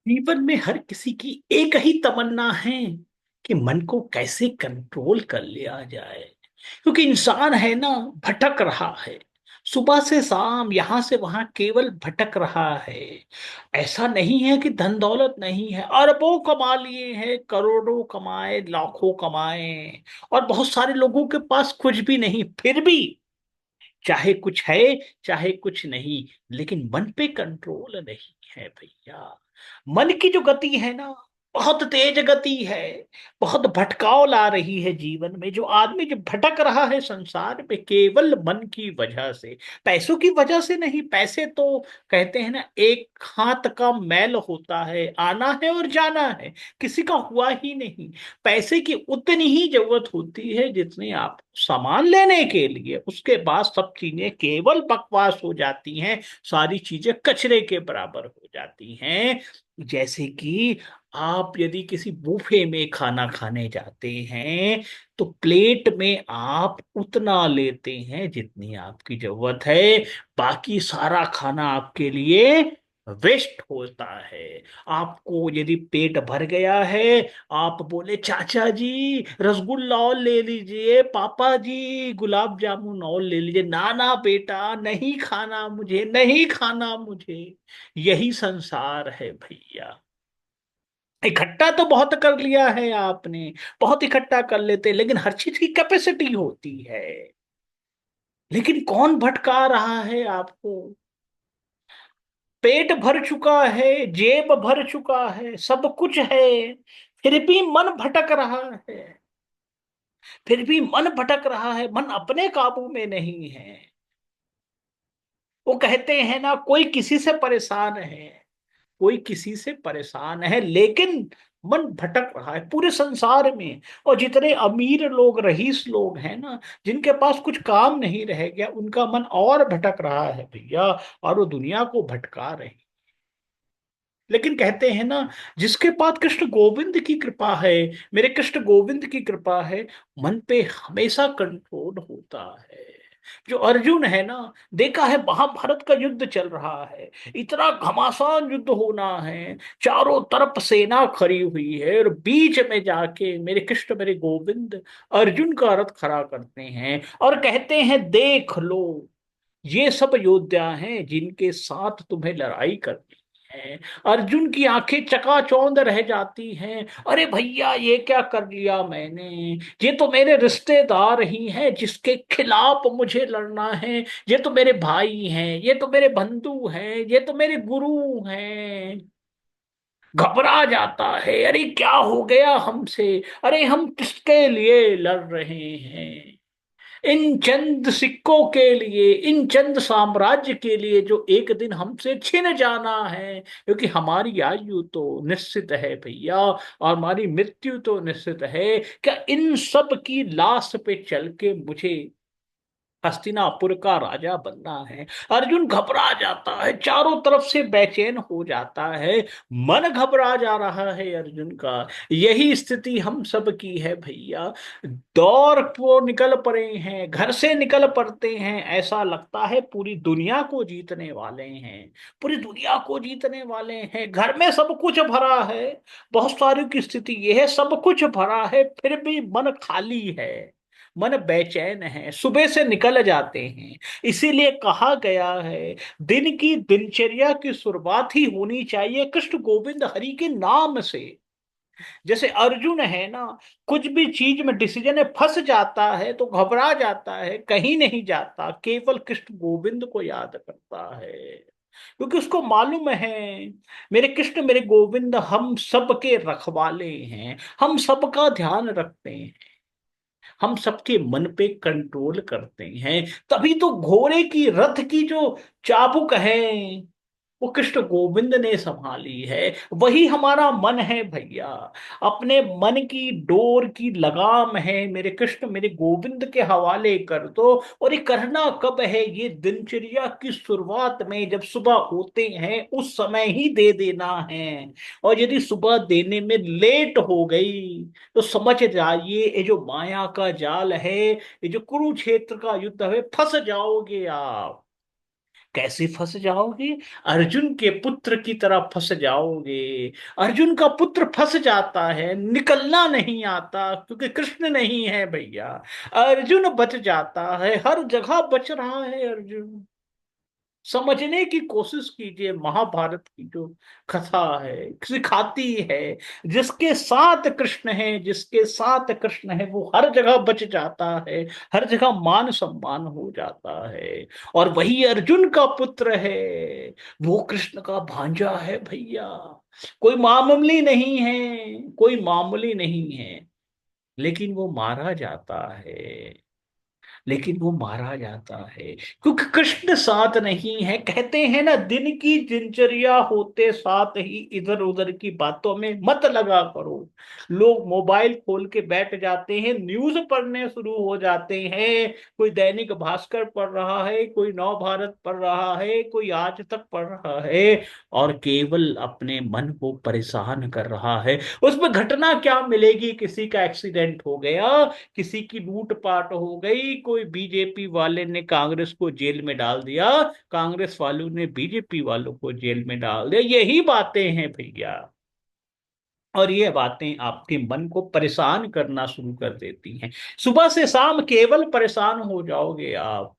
जीवन में हर किसी की एक ही तमन्ना है कि मन को कैसे कंट्रोल कर लिया जाए। क्योंकि इंसान है ना, भटक रहा है। सुबह से शाम यहां से वहां केवल भटक रहा है। ऐसा नहीं है कि धन दौलत नहीं है, अरबों कमा लिए हैं, करोड़ों कमाए, लाखों कमाए, और बहुत सारे लोगों के पास कुछ भी नहीं, फिर भी चाहे कुछ है चाहे कुछ नहीं, लेकिन मन पे कंट्रोल नहीं है भैया। मन की जो गति है ना, बहुत तेज गति है। बहुत भटकाव ला रही है जीवन में। जो आदमी जो भटक रहा है संसार में, केवल मन की वजह से, पैसों की वजह से नहीं। पैसे तो कहते हैं ना, एक हाथ का मैल होता है, आना है और जाना है, किसी का हुआ ही नहीं। पैसे की उतनी ही जरूरत होती है जितनी आप सामान लेने के लिए, उसके बाद सब चीजें केवल बकवास हो जाती हैं। सारी चीजें कचरे के बराबर हो जाती हैं। जैसे कि आप यदि किसी बुफे में खाना खाने जाते हैं, तो प्लेट में आप उतना लेते हैं जितनी आपकी जरूरत है। बाकी सारा खाना आपके लिए वेस्ट होता है। आपको यदि पेट भर गया है, आप बोले चाचा जी रसगुल्ला और ले लीजिए, पापा जी गुलाब जामुन और ले लीजिए, ना ना बेटा नहीं खाना मुझे, नहीं खाना मुझे। यही संसार है भैया। इकट्ठा तो बहुत कर लिया है आपने, बहुत इकट्ठा कर लेते, लेकिन हर चीज की कैपेसिटी होती है। लेकिन कौन भटका रहा है आपको? पेट भर चुका है, जेब भर चुका है, सब कुछ है, फिर भी मन भटक रहा है। फिर भी मन भटक रहा है, मन अपने काबू में नहीं है। वो कहते हैं ना, कोई किसी से परेशान है, कोई किसी से परेशान है, लेकिन मन भटक रहा है पूरे संसार में। और जितने अमीर लोग, रईस लोग हैं ना, जिनके पास कुछ काम नहीं रह गया, उनका मन और भटक रहा है भैया। और वो दुनिया को भटका रहे हैं। लेकिन कहते हैं ना, जिसके पास कृष्ण गोविंद की कृपा है, मेरे कृष्ण गोविंद की कृपा है, मन पे हमेशा कंट्रोल होता है। जो अर्जुन है ना, देखा है महाभारत का युद्ध चल रहा है, इतना घमासान युद्ध होना है, चारों तरफ सेना खड़ी हुई है, और बीच में जाके मेरे कृष्ण मेरे गोविंद अर्जुन का रथ खड़ा करते हैं और कहते हैं, देख लो, ये सब योद्धा हैं जिनके साथ तुम्हें लड़ाई करनी है। अर्जुन की आंखें चकाचौंध रह जाती हैं, अरे भैया ये क्या कर लिया मैंने? ये तो मेरे रिश्तेदार ही हैं जिसके खिलाफ मुझे लड़ना है। ये तो मेरे भाई हैं, ये तो मेरे बंधु हैं, ये तो मेरे गुरु हैं। घबरा जाता है, अरे क्या हो गया हमसे? अरे हम किसके लिए लड़ रहे हैं? इन चंद सिक्कों के लिए, इन चंद साम्राज्य के लिए जो एक दिन हमसे छिन जाना है। क्योंकि हमारी आयु तो निश्चित है भैया, और हमारी मृत्यु तो निश्चित है। क्या इन सब की लाश पे चल के मुझे हस्तिनापुर का राजा बनना है? अर्जुन घबरा जाता है, चारों तरफ से बेचैन हो जाता है, मन घबरा जा रहा है अर्जुन का। यही स्थिति हम सब की है भैया। दौड़ को निकल पड़े हैं, घर से निकल पड़ते हैं, ऐसा लगता है पूरी दुनिया को जीतने वाले हैं। पूरी दुनिया को जीतने वाले हैं, घर में सब कुछ भरा है। बहुत सारी की स्थिति यह है, सब कुछ भरा है, फिर भी मन खाली है, मन बेचैन है, सुबह से निकल जाते हैं। इसीलिए कहा गया है, दिन की दिनचर्या की शुरुआत ही होनी चाहिए कृष्ण गोविंद हरि के नाम से। जैसे अर्जुन है ना, कुछ भी चीज में डिसीजन में फंस जाता है तो घबरा जाता है, कहीं नहीं जाता, केवल कृष्ण गोविंद को याद करता है। क्योंकि उसको मालूम है, मेरे कृष्ण मेरे गोविंद हम सबके रखवाले हैं, हम सबका ध्यान रखते हैं, हम सबके मन पे कंट्रोल करते हैं। तभी तो घोड़े की रथ की जो चाबुक है, वो कृष्ण गोविंद ने संभाली है। वही हमारा मन है भैया। अपने मन की डोर की लगाम है, मेरे कृष्ण मेरे गोविंद के हवाले कर दो। और ये करना कब है? ये दिनचर्या की शुरुआत में, जब सुबह होते हैं उस समय ही दे देना है। और यदि सुबह देने में लेट हो गई, तो समझ जाइए ये जो माया का जाल है, ये जो कुरुक्षेत्र का युद्ध है, फंस जाओगे आप। कैसे फंस जाओगे? अर्जुन के पुत्र की तरह फंस जाओगे। अर्जुन का पुत्र फंस जाता है, निकलना नहीं आता, क्योंकि कृष्ण नहीं है भैया। अर्जुन बच जाता है, हर जगह बच रहा है अर्जुन। समझने की कोशिश कीजिए, महाभारत की जो कथा है सिखाती है, जिसके साथ कृष्ण है, जिसके साथ कृष्ण है, वो हर जगह बच जाता है, हर जगह मान सम्मान हो जाता है। और वही अर्जुन का पुत्र है, वो कृष्ण का भांजा है भैया। कोई मामूली नहीं है, कोई मामूली नहीं है। लेकिन वो मारा जाता है, लेकिन वो मारा जाता है क्योंकि कृष्ण साथ नहीं है। कहते हैं ना, दिन की दिनचर्या होते साथ ही इधर उधर की बातों में मत लगा करो। लोग मोबाइल खोल के बैठ जाते हैं, न्यूज पढ़ने शुरू हो जाते हैं। कोई दैनिक भास्कर पढ़ रहा है, कोई नव भारत पढ़ रहा है, कोई आज तक पढ़ रहा है, और केवल अपने मन को परेशान कर रहा है। उसमें घटना क्या मिलेगी? किसी का एक्सीडेंट हो गया, किसी की लूटपाट हो गई, कोई बीजेपी वाले ने कांग्रेस को जेल में डाल दिया, कांग्रेस वालों ने बीजेपी वालों को जेल में डाल दिया। यही बातें हैं भैया। और ये बातें आपके मन को परेशान करना शुरू कर देती हैं। सुबह से शाम केवल परेशान हो जाओगे आप।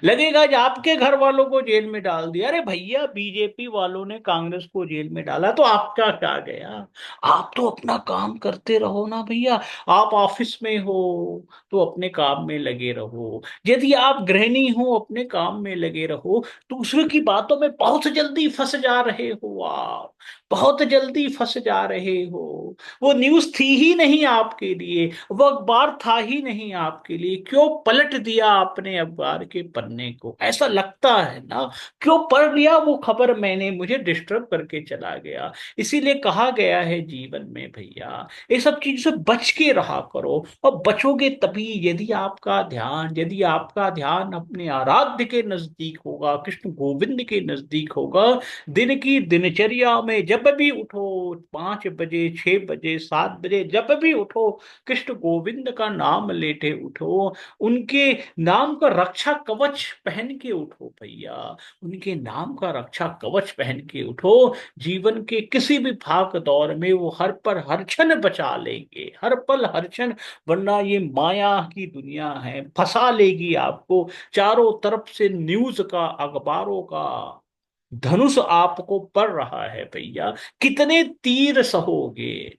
लगेगा कि आपके घर वालों को जेल में डाल दिया। अरे भैया, बीजेपी वालों ने कांग्रेस को जेल में डाला तो आपका क्या गया? आप तो अपना काम करते रहो ना भैया। आप ऑफिस में हो तो अपने काम में लगे रहो। यदि आप गृहिणी हो, अपने काम में लगे रहो। दूसरों की बातों में बहुत जल्दी फंस जा रहे हो आप, बहुत जल्दी फंस जा रहे हो। वो न्यूज थी ही नहीं आपके लिए, वो अखबार था ही नहीं आपके लिए, क्यों पलट दिया आपने अखबार के पन्ने को? ऐसा लगता है ना, क्यों पढ़ लिया वो खबर मैंने, मुझे डिस्टर्ब करके चला गया। इसीलिए कहा गया है जीवन में भैया, ये सब चीज से बच के रहा करो। और बचोगे तभी, यदि आपका ध्यान अपने आराध्य के नजदीक होगा, कृष्ण गोविंद के नजदीक होगा। दिन की दिनचर्या में जब भी उठो, 5 बजे, 6 बजे, 7 बजे, जब भी उठो, कृष्ण गोविंद का नाम लेते उठो। उनके नाम का रक्षा कवच पहन के उठो भैया, उनके नाम का रक्षा कवच पहन के उठो। जीवन के किसी भी भाग दौर में वो हर पर हर क्षण बचा लेंगे, हर पल हर क्षण। वरना ये माया की दुनिया है, फंसा लेगी आपको। चारों तरफ से न्यूज का, अखबारों का धनुष आपको पड़ रहा है भैया। कितने तीर सहोगे?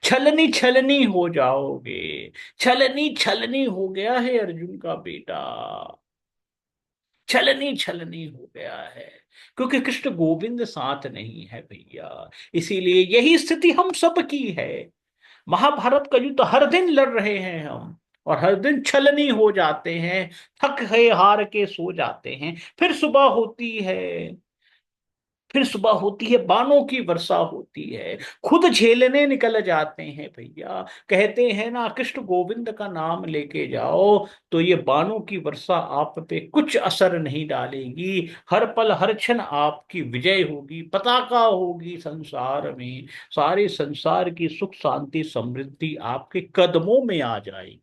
छलनी छलनी हो जाओगे। छलनी छलनी हो गया है अर्जुन का बेटा, छलनी छलनी हो गया है, क्योंकि कृष्ण गोविंद साथ नहीं है भैया। इसीलिए यही स्थिति हम सब की है। महाभारत का युद्ध हर दिन लड़ रहे हैं हम, और हर दिन छलनी हो जाते हैं, थक गए हार के सो जाते हैं। फिर सुबह होती है, फिर सुबह होती है, बाणों की वर्षा होती है, खुद झेलने निकल जाते हैं भैया। कहते हैं ना, कृष्ण गोविंद का नाम लेके जाओ तो ये बाणों की वर्षा आप पे कुछ असर नहीं डालेगी। हर पल हर क्षण आपकी विजय होगी, पताका होगी संसार में। सारे संसार की सुख शांति समृद्धि आपके कदमों में आ जाएगी।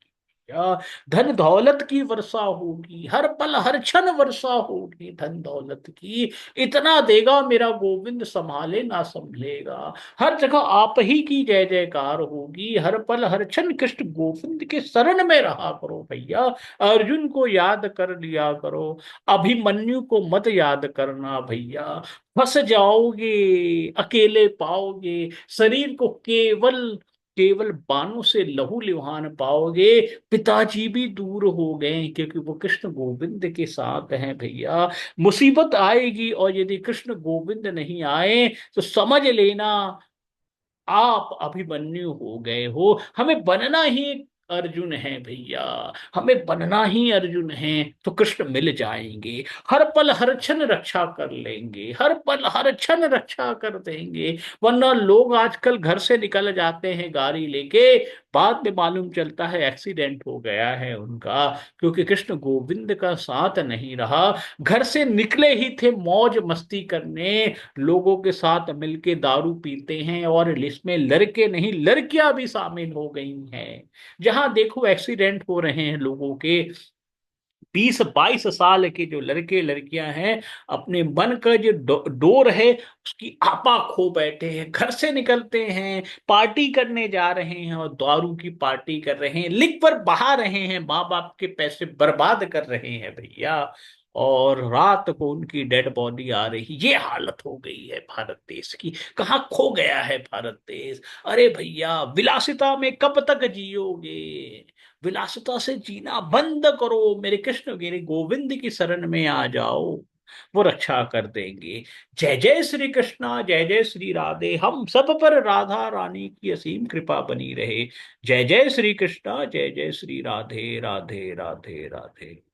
या धन दौलत की वर्षा होगी, हर पल हर क्षण वर्षा होगी धन दौलत की। इतना देगा मेरा गोविंद, संभाले ना संभलेगा। हर जगह आप ही की जय जयकार होगी, हर पल हर क्षण कृष्ण गोविंद के शरण में रहा करो भैया। अर्जुन को याद कर लिया करो, अभिमन्यु को मत याद करना भैया। फंस जाओगे, अकेले पाओगे शरीर को, केवल केवल बाणों से लहू लुहान पाओगे। पिताजी भी दूर हो गए, क्योंकि वो कृष्ण गोविंद के साथ हैं भैया। मुसीबत आएगी, और यदि कृष्ण गोविंद नहीं आए तो समझ लेना आप अभिमन्यु हो गए हो। हमें बनना ही अर्जुन है भैया, हमें बनना ही अर्जुन है, तो कृष्ण मिल जाएंगे। हर पल हर क्षण रक्षा कर लेंगे, हर पल हर क्षण रक्षा कर देंगे। वरना लोग आजकल घर से निकल जाते हैं गाड़ी लेके, बाद में मालूम चलता है एक्सीडेंट हो गया है उनका, क्योंकि कृष्ण गोविंद का साथ नहीं रहा। घर से निकले ही थे मौज मस्ती करने, लोगों के साथ मिलके दारू पीते हैं, और इसमें लड़के नहीं लड़कियां भी शामिल हो गई हैं। जहां देखो एक्सीडेंट हो रहे हैं लोगों के। 20-22 साल के जो लड़के लड़कियां हैं, अपने मन का जो डोर है उसकी आपा खो बैठे हैं, घर से निकलते हैं, पार्टी करने जा रहे हैं और दारू की पार्टी कर रहे हैं, लिक्वर बहा रहे हैं, माँ बाप के पैसे बर्बाद कर रहे हैं भैया। और रात को उनकी डेड बॉडी आ रही, ये हालत हो गई है भारत देश की। कहाँ खो गया है भारत देश? अरे भैया, विलासिता में कब तक जियोगे? विलासिता से जीना बंद करो, मेरे कृष्ण मेरे गोविंद की शरण में आ जाओ, वो रक्षा कर देंगे। जय जय श्री कृष्णा, जय जय श्री राधे, हम सब पर राधा रानी की असीम कृपा बनी रहे। जय जय श्री कृष्णा, जय जय श्री राधे, राधे राधे राधे।